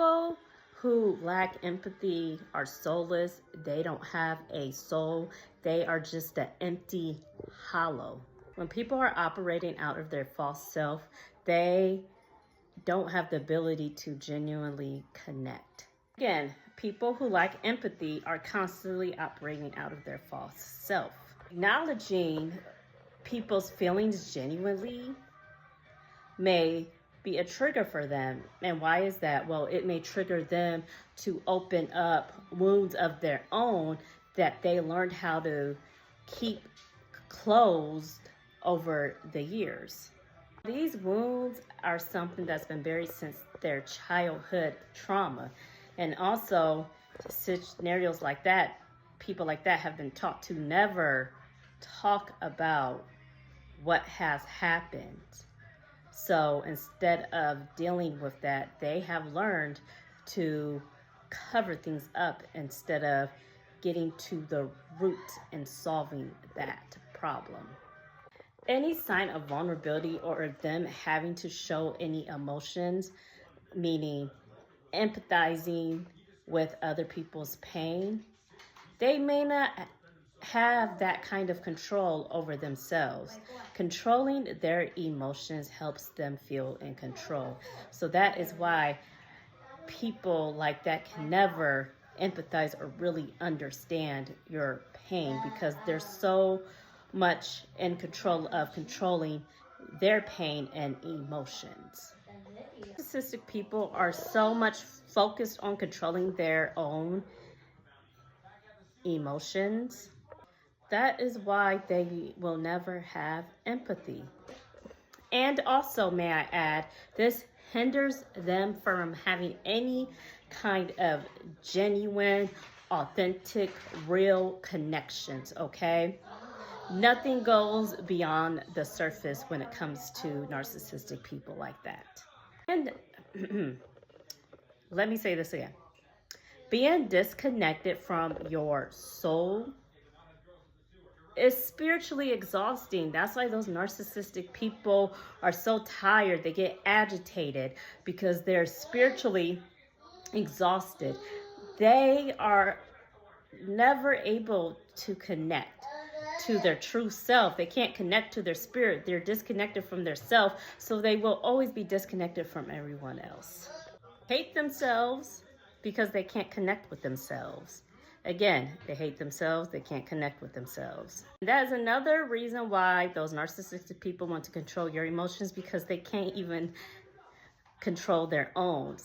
People who lack empathy are soulless. They don't have a soul. They are just an empty hollow. When people are operating out of their false self, they don't have the ability to genuinely connect. Again, people who lack empathy are constantly operating out of their false self. Acknowledging people's feelings genuinely may be a trigger for them. And why is that? Well, it may trigger them to open up wounds of their own that they learned how to keep closed over the years. These wounds are something that's been buried since their childhood trauma. And also, scenarios like that, people like that have been taught to never talk about what has happened. So instead of dealing with that, they have learned to cover things up instead of getting to the root and solving that problem. Any sign of vulnerability or them having to show any emotions, meaning empathizing with other people's pain, they may not have that kind of control over themselves. Controlling their emotions helps them feel in control. So that is why people like that can never empathize or really understand your pain, because they're so much in control of controlling their pain and emotions. Narcissistic people are so much focused on controlling their own emotions. That is why they will never have empathy. And also, may I add, this hinders them from having any kind of genuine, authentic, real connections, okay? Nothing goes beyond the surface when it comes to narcissistic people like that. And let me say this again. Being disconnected from your soul is spiritually exhausting. That's why those narcissistic people are so tired. They get agitated because they're spiritually exhausted. They are never able to connect to their true self. They can't connect to their spirit. They're disconnected from their self, so they will always be disconnected from everyone else. Hate themselves because they can't connect with themselves. Again, they hate themselves, they can't connect with themselves. That is another reason why those narcissistic people want to control your emotions, because they can't even control their own.